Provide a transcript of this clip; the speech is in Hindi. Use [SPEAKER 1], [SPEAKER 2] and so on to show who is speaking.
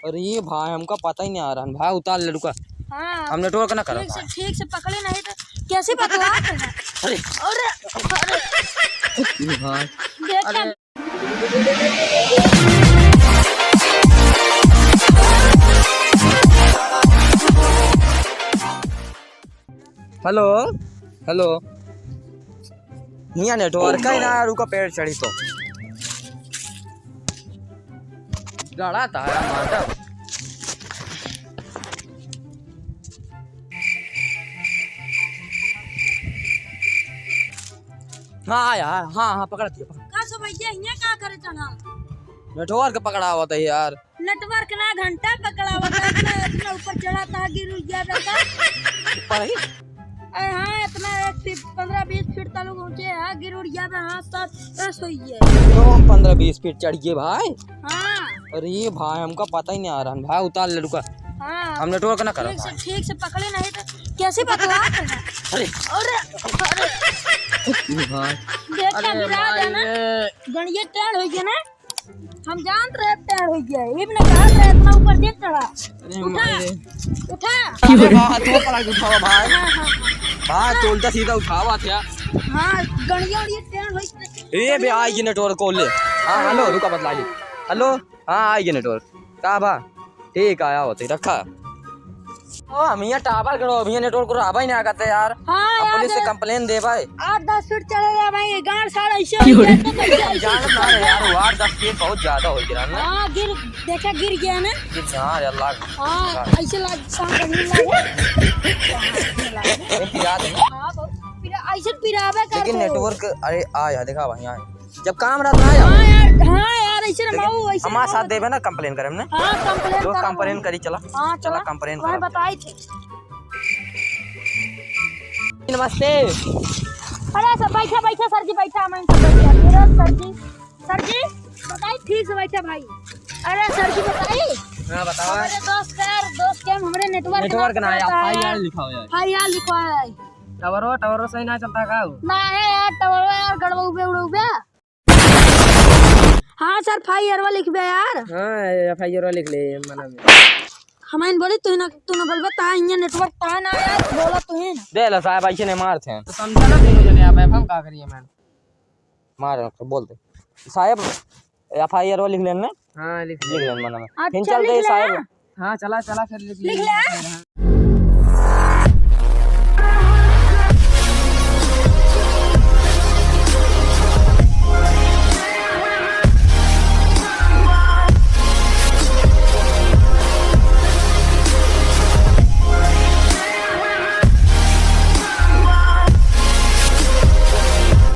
[SPEAKER 1] अरे भाई हमका पता ही नहीं आ रहा भाई, उतार ले रुका।
[SPEAKER 2] हाँ
[SPEAKER 1] हम नेटवर्क ना करा
[SPEAKER 2] ठीक से पकड़े नहीं तो कैसे बतला।
[SPEAKER 1] अरे
[SPEAKER 2] अरे
[SPEAKER 1] भाई
[SPEAKER 2] देखा
[SPEAKER 1] हेलो हेलो यहाँ नेटवर्क है ना, रुका पेड़ चढ़ी तो गड़ा था माता। हाँ आया, हाँ हाँ पकड़ दिया
[SPEAKER 2] का सो भैया यहाँ का करे चना
[SPEAKER 1] नेटवर्क पकड़ा हुआ था यार।
[SPEAKER 2] नेटवर्क ना घंटा पकड़ा हुआ था, इतना ऊपर चढ़ा था गिर गया था।
[SPEAKER 1] ऊपर ही
[SPEAKER 2] हाँ इतना 15-20 फीट तक ऊंचे है, गिर उड़ गया। हाँ साथ हुई है
[SPEAKER 1] तो हम 15-20 फीट चढ़ गए भाई।
[SPEAKER 2] हाँ
[SPEAKER 1] अरे भाई हमका पता ही नहीं आ रहा भाई, उतार ले रुका।
[SPEAKER 2] हाँ
[SPEAKER 1] हम नेटवर्क ना करा
[SPEAKER 2] ठीक से पकड़े नहीं तो कैसे बतला।
[SPEAKER 1] अरे
[SPEAKER 2] अरे
[SPEAKER 1] भाई
[SPEAKER 2] देखा गिरा देना गणिये टेढ़ हो गया ना, हम जान रहे टेढ़ हो गया। ये भी ना कहा था इतना ऊपर देख चढ़ा। उठा
[SPEAKER 1] अरे भाई तो पड़ा उठावा भाई।
[SPEAKER 2] हाँ हाँ
[SPEAKER 1] भाई तो उल्टा सीधा उठावा था।
[SPEAKER 2] हाँ गणिया और ये टेढ़ हो
[SPEAKER 1] ए बे आएगी नेटवर्क कॉल ले। हाँ हेलो रुका बतला ली। हेलो हाँ आएगी नेटवर्क का बा ठीक आया होते रखा। ओ हम यहाँ टावर करो अभी नेटवर्क को आवा ही नहीं आते यार।
[SPEAKER 2] हाँ
[SPEAKER 1] पुलिस से कंप्लेन दे भाई।
[SPEAKER 2] 8-10 फीट चढ़ेगा भाई, गांड सारा ऐसे
[SPEAKER 1] जान ना यार 8-10 फीट बहुत ज्यादा हो गया ना।
[SPEAKER 2] हाँ गिर देखा गिर गया ना।
[SPEAKER 1] हाँ यार लाग
[SPEAKER 2] हाँ ऐसे लाग सांप नहीं लागे। हाँ ऐसे पिरावे कर
[SPEAKER 1] लेकिन नेटवर्क अरे आया देखा भाई आया जब काम रहता है।
[SPEAKER 2] हाँ यार ऐसे ना माऊ ऐसे
[SPEAKER 1] हमारे साथ देवे ना कंप्लेन करे हमने।
[SPEAKER 2] हाँ कंप्लेन
[SPEAKER 1] तो कंप्लेन करी चला।
[SPEAKER 2] हाँ
[SPEAKER 1] चला कंप्लेन
[SPEAKER 2] वही बताई थी।
[SPEAKER 1] नमस्ते।
[SPEAKER 2] अरे सर बैठा बैठा सर जी बैठा, मैं सब बैठा मेरा सर जी बताइए ठीक से बैठा भाई। अरे सर जी बताइए।
[SPEAKER 1] हाँ बताओ।
[SPEAKER 2] हमारे दोस्त के हमारे नेटवर्क
[SPEAKER 1] ना आया लिखा हुआ है।
[SPEAKER 2] हाँ यार लिखा है
[SPEAKER 1] टावर सही ना चलता का
[SPEAKER 2] ना है यार टावर यार गड़बड़ उड़े। हाँ सर फाइयरवा लिख बे यार।
[SPEAKER 1] हाँ फाइयरवा लिख ले मना में।
[SPEAKER 2] हमारे बोले तू ना बोलबे ता इया नेटवर्क ता ना यार बोला तू ही ना
[SPEAKER 1] दे ला साहब ऐसे नहीं मारते हैं।
[SPEAKER 3] तो समझा ना तीनों जने आप हम का करिए मैन
[SPEAKER 1] मार बोल दे साहब FIR लिख लेना।
[SPEAKER 3] हाँ लिख
[SPEAKER 1] लेना मना में
[SPEAKER 2] अच्छा,
[SPEAKER 1] फिर चलते
[SPEAKER 2] लिख ले
[SPEAKER 1] साहब।
[SPEAKER 3] हाँ चला फिर
[SPEAKER 2] लिख ले।